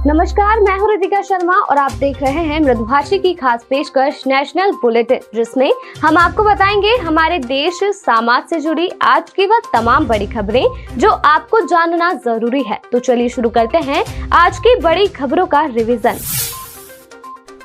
नमस्कार, मैं हूं रितिका शर्मा और आप देख रहे हैं मृदुभाषी की खास पेशकश नेशनल बुलेटिन, जिसमें हम आपको बताएंगे हमारे देश समाज से जुड़ी आज की वह तमाम बड़ी खबरें जो आपको जानना जरूरी है। तो चलिए शुरू करते हैं आज की बड़ी खबरों का रिवीजन।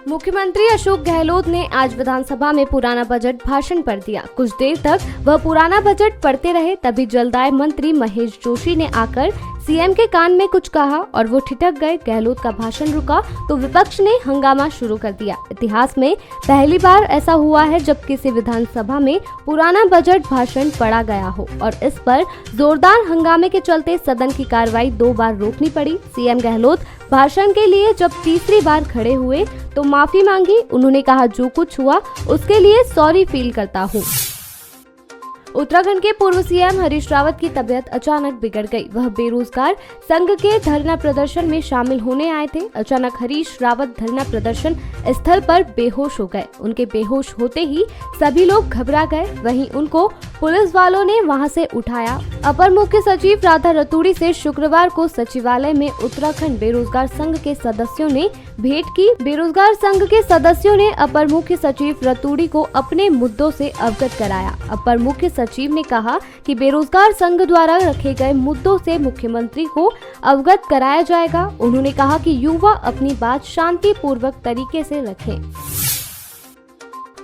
मुख्यमंत्री अशोक गहलोत ने आज विधानसभा में पुराना बजट भाषण पढ़ दिया। कुछ देर तक वह पुराना बजट पढ़ते रहे, तभी जलदाय मंत्री महेश जोशी ने आकर सीएम के कान में कुछ कहा और वो ठिठक गए। गहलोत का भाषण रुका तो विपक्ष ने हंगामा शुरू कर दिया। इतिहास में पहली बार ऐसा हुआ है जब किसी विधानसभा में पुराना बजट भाषण पढ़ा गया हो और इस पर जोरदार हंगामे के चलते सदन की कार्रवाई 2 बार रोकनी पड़ी। सीएम गहलोत भाषण के लिए जब तीसरी बार खड़े हुए तो माफी मांगी। उन्होंने कहा, जो कुछ हुआ उसके लिए सॉरी फील करता हूँ। उत्तराखंड के पूर्व सीएम हरीश रावत की तबीयत अचानक बिगड़ गई। वह बेरोजगार संघ के धरना प्रदर्शन में शामिल होने आए थे। अचानक हरीश रावत धरना प्रदर्शन स्थल पर बेहोश हो गए। उनके बेहोश होते ही सभी लोग घबरा गए। वहीं उनको पुलिस वालों ने वहां से उठाया। अपर मुख्य सचिव राधा रतूड़ी से शुक्रवार को सचिवालय में उत्तराखंड बेरोजगार संघ के सदस्यों ने भेंट की। बेरोजगार संघ के सदस्यों ने अपर मुख्य सचिव रतूड़ी को अपने मुद्दों से अवगत कराया। अपर मुख्य सचिव ने कहा कि बेरोजगार संघ द्वारा रखे गए मुद्दों से मुख्यमंत्री को अवगत कराया जाएगा। उन्होंने कहा कि युवा अपनी बात शांतिपूर्वक तरीके से रखें।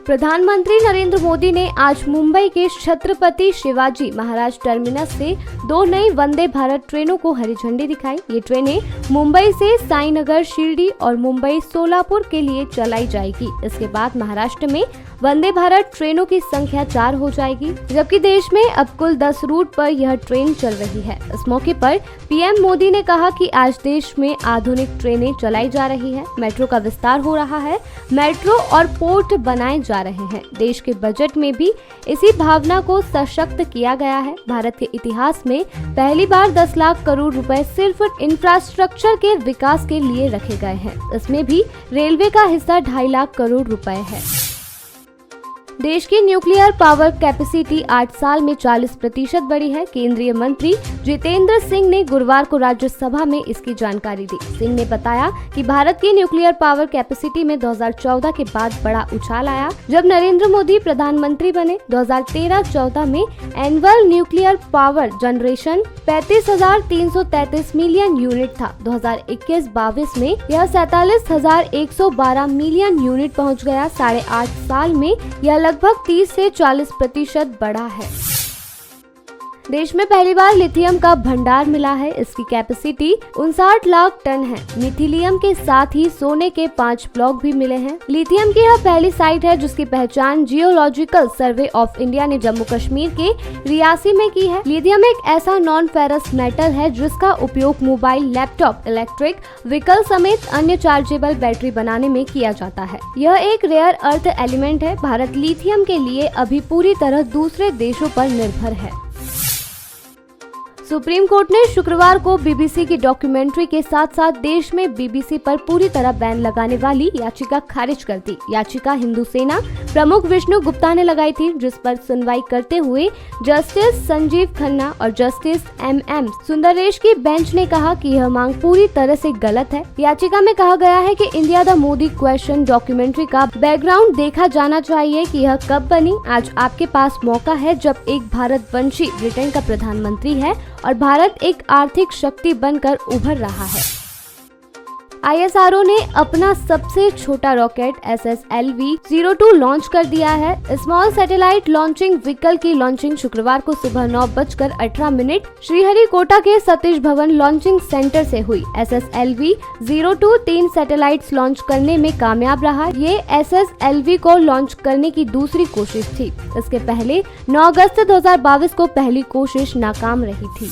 प्रधानमंत्री नरेंद्र मोदी ने आज मुंबई के छत्रपति शिवाजी महाराज टर्मिनस से 2 नई वंदे भारत ट्रेनों को हरी झंडी दिखाई। ये ट्रेनें मुंबई से साईनगर, शिरडी और मुंबई सोलापुर के लिए चलाई जाएगी। इसके बाद महाराष्ट्र में वंदे भारत ट्रेनों की संख्या 4 हो जाएगी, जबकि देश में अब कुल 10 रूट पर यह ट्रेन चल रही है। इस मौके पर पीएम मोदी ने कहा कि आज देश में आधुनिक ट्रेनें चलाई जा रही है, मेट्रो का विस्तार हो रहा है, मेट्रो और पोर्ट बनाए जा रहे हैं। देश के बजट में भी इसी भावना को सशक्त किया गया है। भारत के इतिहास में पहली बार 10 लाख करोड़ रुपए सिर्फ इंफ्रास्ट्रक्चर के विकास के लिए रखे गए हैं। इसमें भी रेलवे का हिस्सा 2.5 लाख करोड़ रुपए है। देश की न्यूक्लियर पावर कैपेसिटी 8 साल में 40% बढ़ी है। केंद्रीय मंत्री जितेंद्र सिंह ने गुरुवार को राज्यसभा में इसकी जानकारी दी। सिंह ने बताया कि भारत की न्यूक्लियर पावर कैपेसिटी में 2014 के बाद बड़ा उछाल आया, जब नरेंद्र मोदी प्रधानमंत्री बने। 2013-14 में annual nuclear power generation 35,333 million unit था। 2021-22 में यह 47,112 मिलियन यूनिट पहुंच गया। 8.5 साल में यह लगभग 30 से 40% बढ़ा है। देश में पहली बार लिथियम का भंडार मिला है। इसकी कैपेसिटी 59 लाख टन है। मिथिलियम के साथ ही सोने के 5 ब्लॉक भी मिले हैं। लिथियम की यह पहली साइट है जिसकी पहचान जियोलॉजिकल सर्वे ऑफ इंडिया ने जम्मू कश्मीर के रियासी में की है। लिथियम एक ऐसा नॉन फेरस मेटल है जिसका उपयोग मोबाइल, लैपटॉप, इलेक्ट्रिक व्हीकल समेत अन्य चार्जेबल बैटरी बनाने में किया जाता है। यह एक रेयर अर्थ एलिमेंट है। भारत लिथियम के लिए अभी पूरी तरह दूसरे देशों पर निर्भर है। सुप्रीम कोर्ट ने शुक्रवार को बीबीसी की डॉक्यूमेंट्री के साथ साथ देश में बीबीसी पर पूरी तरह बैन लगाने वाली याचिका खारिज कर दी। याचिका हिंदू सेना प्रमुख विष्णु गुप्ता ने लगाई थी, जिस पर सुनवाई करते हुए जस्टिस संजीव खन्ना और जस्टिस MM सुंदरेश की बेंच ने कहा कि यह मांग पूरी तरह से गलत है। याचिका में कहा गया है कि India the Modi question documentary का बैकग्राउंड देखा जाना चाहिए कि यह कब बनी। आज आपके पास मौका है जब एक भारतवंशी ब्रिटेन का प्रधानमंत्री है और भारत एक आर्थिक शक्ति बनकर उभर रहा है। ISRO ने अपना सबसे छोटा रॉकेट SSLV-02 लॉन्च कर दिया है। स्मॉल सैटेलाइट लॉन्चिंग व्हीकल की लॉन्चिंग शुक्रवार को सुबह 9:18 श्रीहरिकोटा के सतीश धवन लॉन्चिंग सेंटर से हुई। SSLV-02 3 सैटेलाइट्स लॉन्च करने में कामयाब रहा। ये SSLV को लॉन्च करने की दूसरी कोशिश थी। इसके पहले 9 अगस्त 2022 को पहली कोशिश नाकाम रही थी।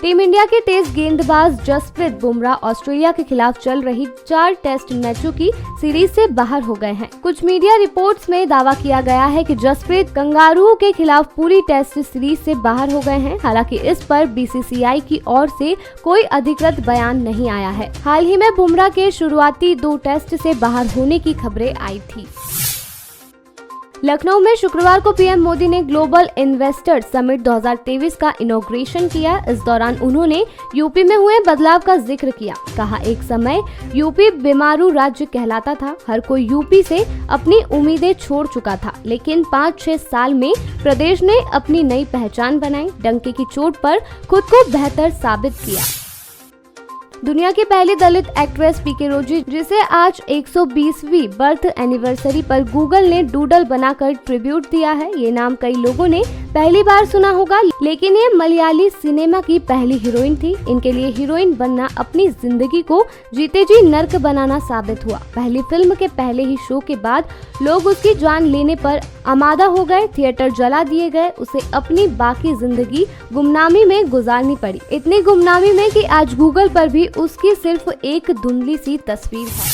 टीम इंडिया के तेज गेंदबाज जसप्रीत बुमराह ऑस्ट्रेलिया के खिलाफ चल रही 4 टेस्ट मैचों की सीरीज से बाहर हो गए हैं। कुछ मीडिया रिपोर्ट्स में दावा किया गया है कि जसप्रीत कंगारुओं के खिलाफ पूरी टेस्ट सीरीज से बाहर हो गए हैं। हालांकि इस पर BCCI की ओर से कोई अधिकृत बयान नहीं आया है। हाल ही में बुमराह के शुरुआती 2 टेस्ट से बाहर होने की खबरें आई थी। लखनऊ में शुक्रवार को पीएम मोदी ने ग्लोबल इन्वेस्टर समिट 2023 का इनॉग्रेशन किया। इस दौरान उन्होंने यूपी में हुए बदलाव का जिक्र किया। कहा, एक समय यूपी बीमारू राज्य कहलाता था, हर कोई यूपी से अपनी उम्मीदें छोड़ चुका था, लेकिन 5-6 साल में प्रदेश ने अपनी नई पहचान बनाई, डंके की चोट पर खुद को बेहतर साबित किया। दुनिया की पहली दलित एक्ट्रेस पीके रोजी, जिसे आज 120वीं बर्थ एनिवर्सरी पर गूगल ने डूडल बनाकर ट्रिब्यूट दिया है। ये नाम कई लोगों ने पहली बार सुना होगा, लेकिन ये मलयाली सिनेमा की पहली हीरोइन थी। इनके लिए हीरोइन बनना अपनी जिंदगी को जीते जी नर्क बनाना साबित हुआ। पहली फिल्म के पहले ही शो के बाद लोग उसकी जान लेने पर आमादा हो गए, थिएटर जला दिए गए। उसे अपनी बाकी जिंदगी गुमनामी में गुजारनी पड़ी, इतनी गुमनामी में कि आज गूगल पर भी उसकी सिर्फ एक धुंधली सी तस्वीर है।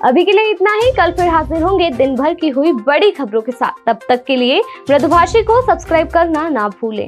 अभी के लिए इतना ही। कल फिर हाजिर होंगे दिन भर की हुई बड़ी खबरों के साथ। तब तक के लिए मृदुभाषी को सब्सक्राइब करना ना भूलें।